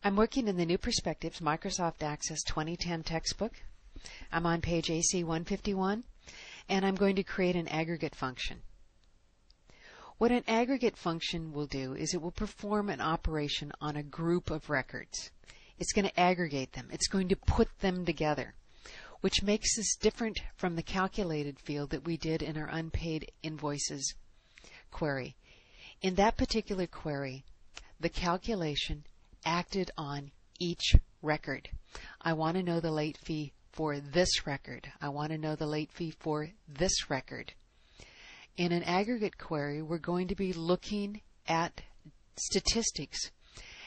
I'm working in the New Perspectives Microsoft Access 2010 textbook. I'm on page AC 151, and I'm going to create an aggregate function. What an aggregate function will do is it will perform an operation on a group of records. It's going to aggregate them. It's going to put them together, which makes this different from the calculated field that we did in our unpaid invoices query. In that particular query, the calculation acted on each record. I want to know the late fee for this record. I want to know the late fee for this record. In an aggregate query, we're going to be looking at statistics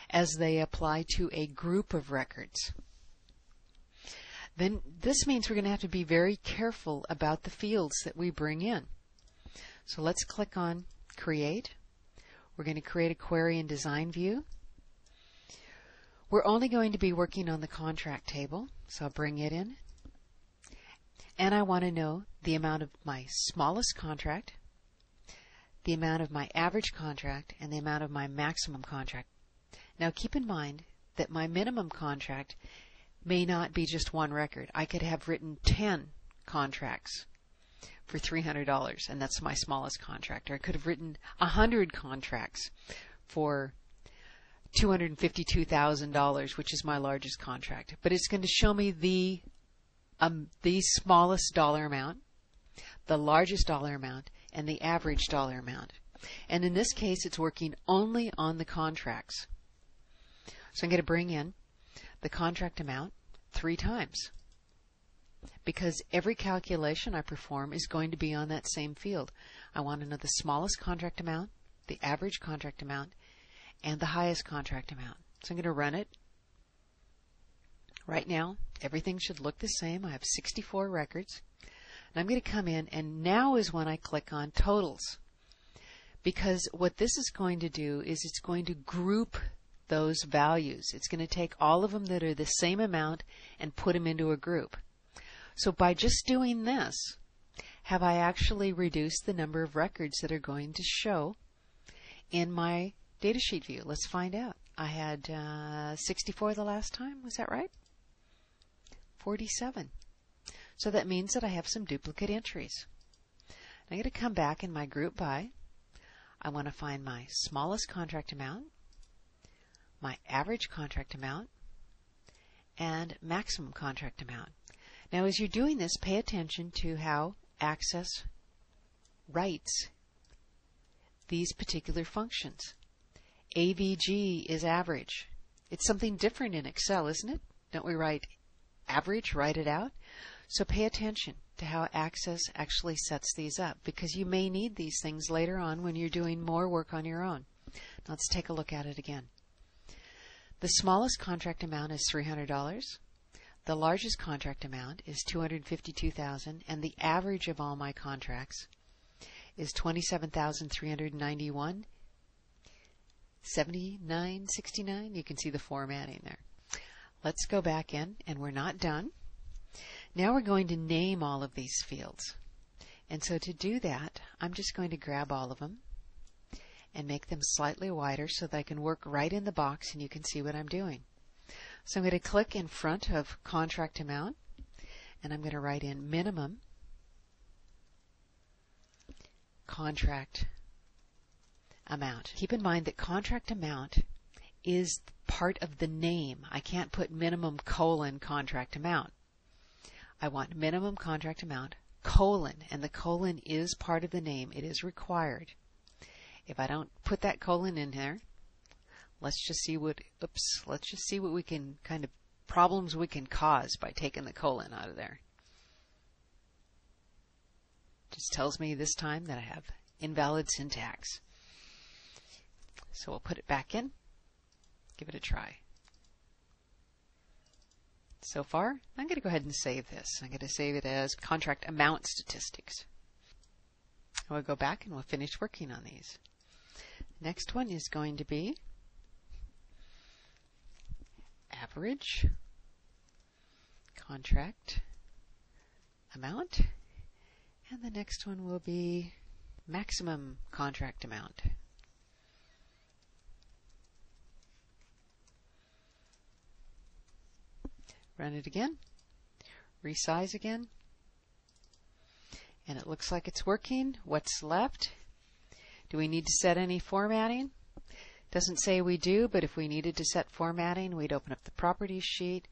as they apply to a group of records. Then this means we're going to have to be very careful about the fields that we bring in. So let's click on Create. We're going to create a query in Design View. We're only going to be working on the contract table, so I'll bring it in. And I want to know the amount of my smallest contract, the amount of my average contract, and the amount of my maximum contract. Now keep in mind that my minimum contract may not be just one record. I could have written 10 contracts for $300, and that's my smallest contract. Or I could have written 100 contracts for $252,000, which is my largest contract. But it's going to show me the smallest dollar amount, the largest dollar amount, and the average dollar amount. And in this case, it's working only on the contracts. So I'm going to bring in the contract amount 3 times, because every calculation I perform is going to be on that same field. I want to know the smallest contract amount, the average contract amount, and the highest contract amount. So I'm going to run it. Right now, everything should look the same. I have 64 records. And I'm going to come in, and now is when I click on Totals. Because what this is going to do is it's going to group those values. It's going to take all of them that are the same amount and put them into a group. So by just doing this, have I actually reduced the number of records that are going to show in my datasheet view? Let's find out. I had 64 the last time. Was that right? 47. So that means that I have some duplicate entries. I'm going to come back in my group by. I want to find my smallest contract amount, my average contract amount, and maximum contract amount. Now as you're doing this, pay attention to how Access writes these particular functions. AVG is average. It's something different in Excel, isn't it? Don't we write average, write it out? So pay attention to how Access actually sets these up, because you may need these things later on when you're doing more work on your own. Let's take a look at it again. The smallest contract amount is $300. The largest contract amount is $252,000, and the average of all my contracts is $27,391. 79.69. You can see the formatting there. Let's go back in, and we're not done. Now we're going to name all of these fields. And so to do that, I'm just going to grab all of them and make them slightly wider so that I can work right in the box and you can see what I'm doing. So I'm going to click in front of contract amount, and I'm going to write in minimum contract amount. Keep in mind that contract amount is part of the name. I can't put minimum colon contract amount. I want minimum contract amount colon, and the colon is part of the name. It is required. If I don't put that colon in there, let's just see what we can kind of problems we can cause by taking the colon out of there. Just tells me this time that I have invalid syntax. So we'll put it back in, give it a try. So far, I'm going to go ahead and save this. I'm going to save it as contract amount statistics. We'll go back and we'll finish working on these. Next one is going to be average contract amount, and the next one will be maximum contract amount. Run it again. Resize again. And it looks like it's working. What's left? Do we need to set any formatting? Doesn't say we do, but if we needed to set formatting, we'd open up the properties sheet,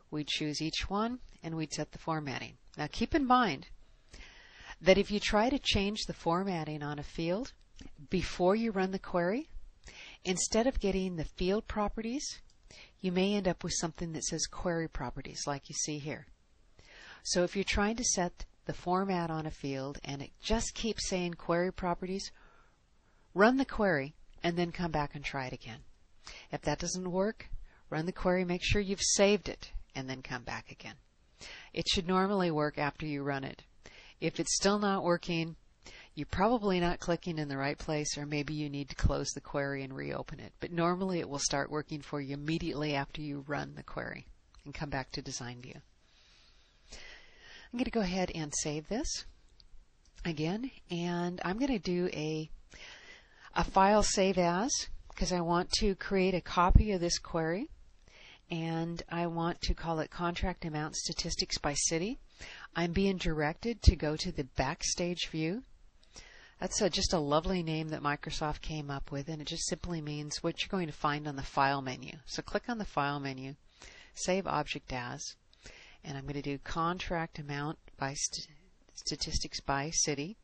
we'd choose each one, and we'd set the formatting. Now keep in mind that if you try to change the formatting on a field before you run the query, instead of getting the field properties, you may end up with something that says query properties like you see here. So if you're trying to set the format on a field and it just keeps saying query properties, run the query and then come back and try it again. If that doesn't work, run the query, make sure you've saved it, and then come back again. It should normally work after you run it. If it's still not working, you're probably not clicking in the right place, or maybe you need to close the query and reopen it. But normally it will start working for you immediately after you run the query and come back to Design View. I'm going to go ahead and save this again, and I'm going to do a file save as, because I want to create a copy of this query, and I want to call it Contract Amount Statistics by City. I'm being directed to go to the Backstage view. That's just a lovely name that Microsoft came up with, and it just simply means what you're going to find on the File menu. So click on the File menu, Save Object As, and I'm going to do Contract Amount by Statistics by City.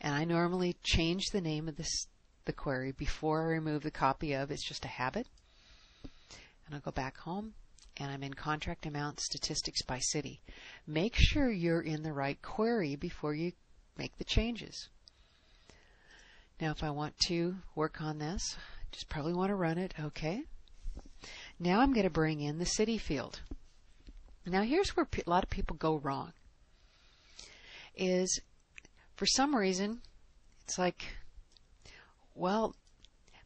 And I normally change the name of the query before I remove the copy of. It's just a habit. And I'll go back home, and I'm in Contract Amount Statistics by City. Make sure you're in the right query before you make the changes. Now if I want to work on this, just probably want to run it. Okay. Now I'm going to bring in the city field. Now here's where a lot of people go wrong. Is for some reason it's like, well,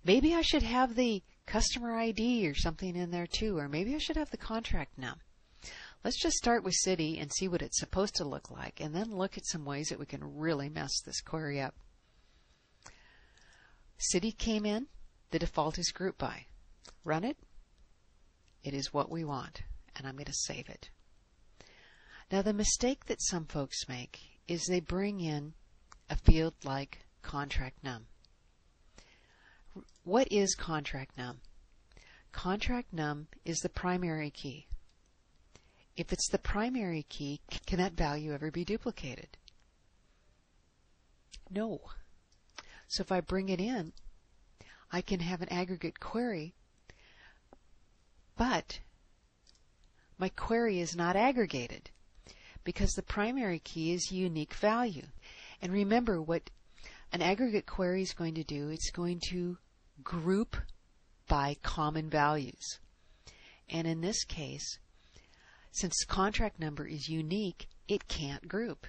maybe I should have the customer ID or something in there too, or maybe I should have the contract num. Let's just start with city and see what it's supposed to look like, and then look at some ways that we can really mess this query up. City came in, the default is group by. Run it. It is what we want, and I'm going to save it. Now the mistake that some folks make is they bring in a field like contract num. What is contract num? Contract num is the primary key. If it's the primary key, can that value ever be duplicated? No. So if I bring it in, I can have an aggregate query, but my query is not aggregated because the primary key is a unique value. And remember what an aggregate query is going to do. It's going to group by common values. And in this case, since contract number is unique, it can't group.